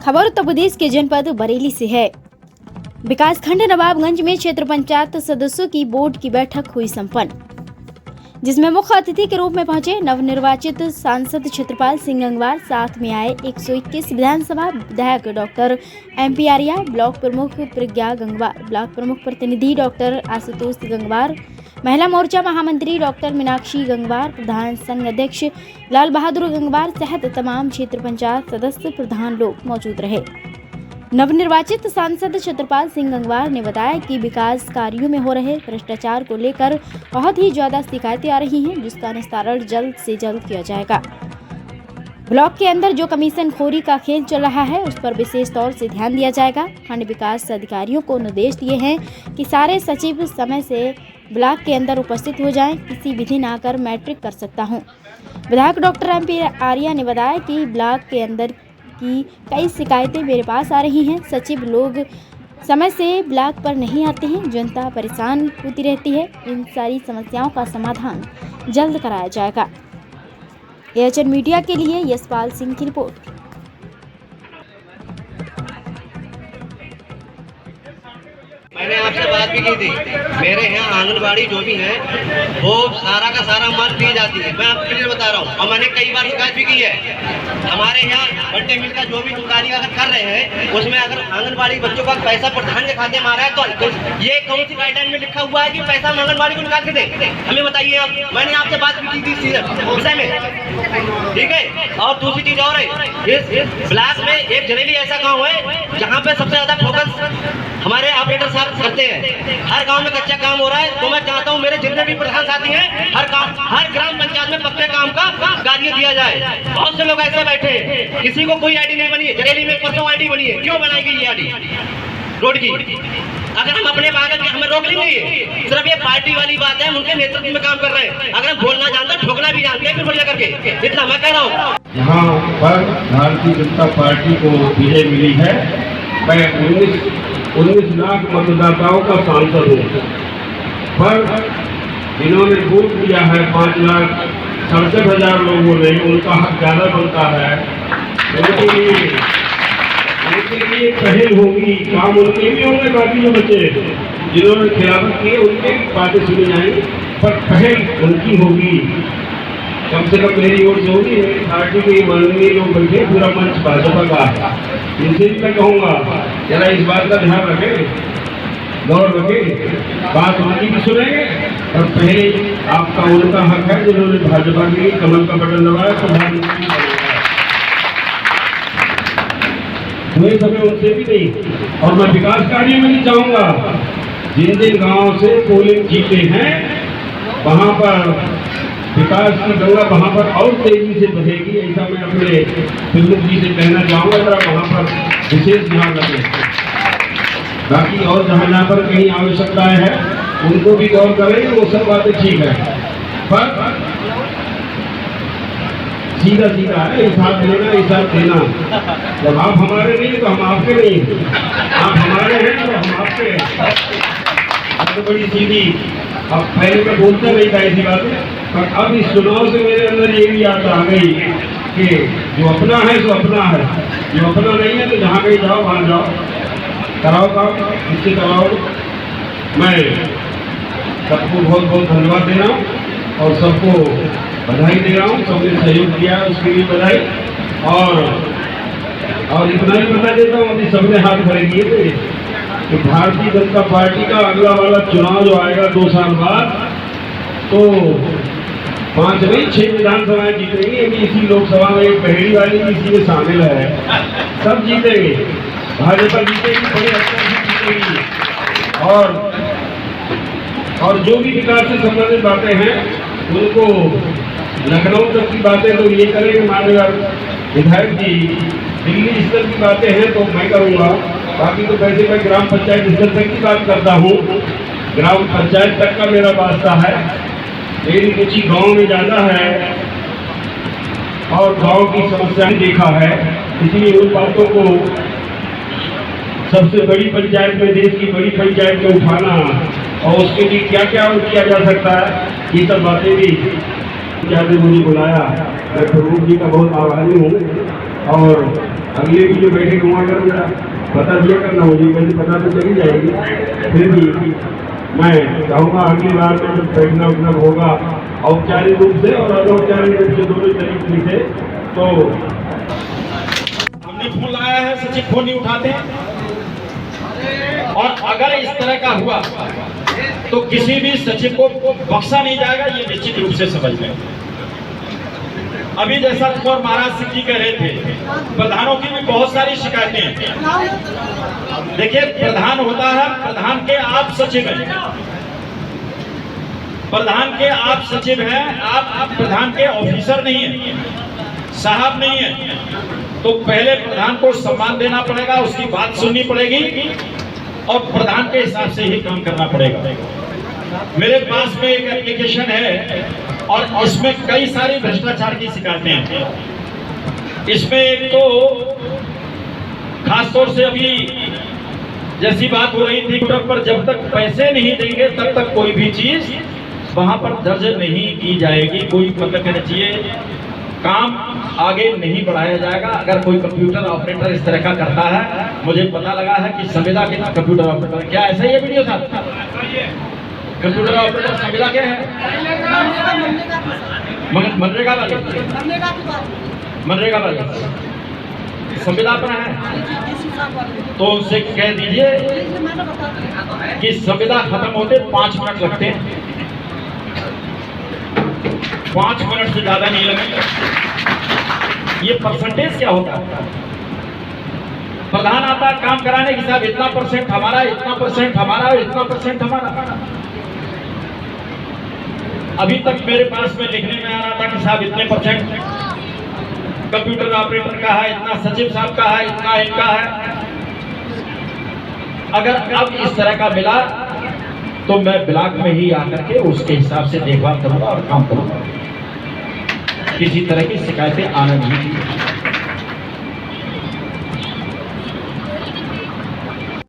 खबर उत्तर प्रदेश के जनपद बरेली से है। विकासखंड नवाबगंज में क्षेत्र पंचायत सदस्यों की बोर्ड की बैठक हुई संपन्न, जिसमें मुख्य अतिथि के रूप में पहुंचे नवनिर्वाचित सांसद क्षेत्रपाल सिंह गंगवार, साथ में आए 121 विधानसभा विधायक डॉक्टर MP आर्या, ब्लॉक प्रमुख प्रज्ञा गंगवार, ब्लॉक प्रमुख प्रतिनिधि डॉक्टर आशुतोष गंगवार, महिला मोर्चा महामंत्री डॉक्टर मीनाक्षी गंगवार, प्रधान संघ अध्यक्ष लाल बहादुर गंगवार सहित तमाम क्षेत्र पंचायत सदस्य प्रधान लोग मौजूद रहे। नवनिर्वाचित सांसद क्षेत्रपाल सिंह गंगवार ने बताया कि विकास कार्यों में हो रहे भ्रष्टाचार को लेकर बहुत ही ज्यादा शिकायतें आ रही हैं, जिसका निस्तारण जल्द से जल्द किया जाएगा। ब्लॉक के अंदर जो कमीशन खोरी का खेल चल रहा है, उस पर विशेष तौर से ध्यान दिया जाएगा। खंड विकास अधिकारियों को निर्देश दिए हैं कि सारे सचिव समय से ब्लॉक के अंदर उपस्थित हो जाएं। किसी विधि न आकर मैट्रिक कर सकता हूं। विधायक डॉक्टर MP आर्या ने बताया कि ब्लॉक के अंदर की कई शिकायतें मेरे पास आ रही हैं। सचिव लोग समय से ब्लॉक पर नहीं आते हैं, जनता परेशान होती रहती है। इन सारी समस्याओं का समाधान जल्द कराया जाएगा। एएचएन मीडिया के लिए यशपाल सिंह की रिपोर्ट। मैंने आपसे बात भी की थी। मेरे यहाँ आंगनबाड़ी जो भी है वो सारा का सारा माल दी जाती है। मैं आपको क्लियर बता रहा हूँ, और मैंने कई बार शिकायत भी की है। हमारे यहाँ मिड डे मील का जो भी दुकानी अगर कर रहे हैं, उसमें अगर आंगनबाड़ी बच्चों का पैसा प्रधान के खाते में आ रहा है, तो ये कौन सी गाइडलाइन में लिखा हुआ है कि पैसा आंगनबाड़ी को निकाल के दे? हमें बताइए आप। मैंने आपसे बात भी की थी विषय में, ठीक है। और दूसरी चीज और है, इस ब्लॉक में एक जरेली ऐसा गाँव है जहाँ पे सबसे ज्यादा फोकस हमारे ऑपरेटर साहब करते हैं। हर गांव में कच्चा काम हो रहा है, तो मैं चाहता हूं मेरे जितने भी प्रधान साथी हैं, हर ग्राम पंचायत में पक्के काम का कार्य दिया जाए। बहुत से लोग ऐसे बैठे हैं, किसी को कोई आईडी नहीं बनी है। जरेली में परसों आईडी बनी है, क्यों बनाई गई ये आईडी रोड की? अगर हम अपने बात के हमें रोक लेंगे, सिर्फ ये पार्टी वाली बात है, हम उनके नेतृत्व में काम कर रहे हैं। अगर हम बोलना जानते हैं, ठोकना भी जानते हैं, फिर बढ़िया करके, इतना मैं कह रहा हूँ। यहाँ पर भारतीय जनता पार्टी को विजय मिली है। मैं 19 लाख मतदाताओं का सांसद हूँ, पर इन्होंने वोट दिया है 5,67,000 लोगों ने। उनका हक ज्यादा बनता है। उनके लिए पहल होगी, काम उनके भी होंगे, बाकी जो बच्चे जिन्होंने खिलाफत की उनके बातें सुनी जाएंगी, पर पहल उनकी होगी। कम से कम मेरी ओर से होगी। मेरी पार्टी के माननीय लोग बैठे, पूरा मंच भाजपा का, इनसे भी मैं कहूँगा जरा इस बात का ध्यान रखें, गौर रखें, बात उनकी भी सुनेंगे। और पहले आपका उनका हक है जिन्होंने भाजपा के कमल का बटन दबाया, प्रधानमंत्री हुए समय उनसे भी नहीं। और मैं विकास कार्य में नहीं चाहूँगा, जिन जिन गाँव से पोलिंग जीते हैं वहाँ पर विकास की गंगा वहाँ पर और तेजी से बहेगी। ऐसा मैं अपने प्रमुख जी से कहना चाहूँगा, जरा वहाँ पर विशेष ध्यान रखें। बाकी और जहाँ पर कहीं आवश्यकताएं हैं उनको भी गौर करें, वो सब बातें ठीक है, पर सीधा सीधा है, हिसाब लेना हिसाब देना। जब आप हमारे नहीं तो हम आपके नहीं, आप हमारे हैं तो हम आपके हैं। तो बड़ी सीधी। अब पहले मैं बोलता नहीं था ऐसी बातें, पर अब इस चुनाव से मेरे अंदर ये भी याद आ गई कि जो अपना है सो अपना है, जो अपना नहीं है तो जहाँ कहीं जाओ वहाँ जाओ, कराओ काम, इससे कराओ। मैं सबको बहुत बहुत धन्यवाद दे रहा हूँ और सबको बधाई दे रहा हूँ। सबने सहयोग दिया उसके लिए बधाई। और इतना ही बता देता हूँ, अभी सबने हाथ खड़े किए थे कि भारतीय जनता पार्टी का अगला वाला चुनाव जो आएगा 2 साल बाद, तो 5 नहीं 6 विधानसभाएं जीतेंगी। अभी इसी लोकसभा में एक पहेड़ी वाली भी इसी में शामिल है। सब जीतेंगे, भाजपा जीतेगी, बड़े अच्छा से जीतेगी। और जो भी विकास से संबंधित बातें हैं उनको लखनऊ तक की बातें तो ये करेंगे माननीय विधायक जी, दिल्ली स्तर की बातें हैं तो मैं करूँगा। बाकी तो वैसे मैं ग्राम पंचायत स्तर तक की बात करता हूँ, ग्राम पंचायत तक का मेरा वास्ता है। मेरी रुचि गांव में ज़्यादा है और गांव की समस्याएं देखा है, इसलिए उन बातों को सबसे बड़ी पंचायत में, देश की बड़ी पंचायत में उठाना और उसके लिए क्या क्या किया जा सकता है, ये सब बातें भी मुझे बुलाया। मैं प्रभु जी का बहुत आभारी हूँ और अगले की जो बैठक हुआ करो जरा पता दिया करना, मुझे मुझे पता तो चली जाएगी। फिर भी मैं चाहूँगा अगली बार में जब बैठना उठना होगा औपचारिक रूप से और अनौपचारिक रूप से दोनों तरीके से, तो हमने फोन लगाया है, सचिव फोन नहीं उठाते हैं। और अगर इस तरह का हुआ तो किसी भी सचिव को बख्शा नहीं जाएगा, ये निश्चित रूप से समझ लें। अभी जैसा कुंवर महाराज सिंह जी कह रहे थे, प्रधानों की भी बहुत सारी शिकायतें हैं। देखिए, प्रधान होता है, प्रधान के आप सचिव हैं, प्रधान के आप सचिव हैं, आप प्रधान के ऑफिसर नहीं हैं, साहब नहीं है। तो पहले प्रधान को सम्मान देना पड़ेगा, उसकी बात सुननी पड़ेगी और प्रधान के हिसाब से ही काम करना पड़ेगा। मेरे पास में एक एप्लीकेशन है और इसमें कई सारी भ्रष्टाचार की शिकायतें हैं। इसमें एक तो खासतौर से अभी जैसी बात हो रही थी, कंप्यूटर पर जब तक पैसे नहीं देंगे तब तक कोई भी चीज वहां पर दर्ज नहीं की जाएगी। कोई मतलब कहना चाहिए काम आगे नहीं बढ़ाया जाएगा अगर कोई कंप्यूटर ऑपरेटर इस तरह का करता है। मुझे पता लगा है कि संविदा के कंप्यूटर ऑपरेटर, क्या ऐसा ही है वीडियो साहब? कंप्यूटर ऑपरेटर संविदा क्या है? मनरेगा वाले, मनरेगा वाले संविदा अपना है। तो उनसे कह दीजिए कि संविदा खत्म होते 5 मिनट लगते हैं, 5 मिनट से ज्यादा नहीं लगेगा। ये परसेंटेज क्या होता है? प्रधान आता है काम कराने के साथ इतना परसेंट हमारा, इतना परसेंट हमारा, इतना परसेंट हमारा। अभी तक मेरे पास में लिखने में आ रहा था कि साहब इतने परसेंट कंप्यूटर ऑपरेटर का है, इतना सचिव साहब का है, इतना इनका है। अगर अब इस तरह का मिला तो मैं ब्लॉक में ही आकर के उसके हिसाब से देखभाल करूंगा और काम करूंगा। किसी तरह की शिकायतें आना नहीं चाहिए।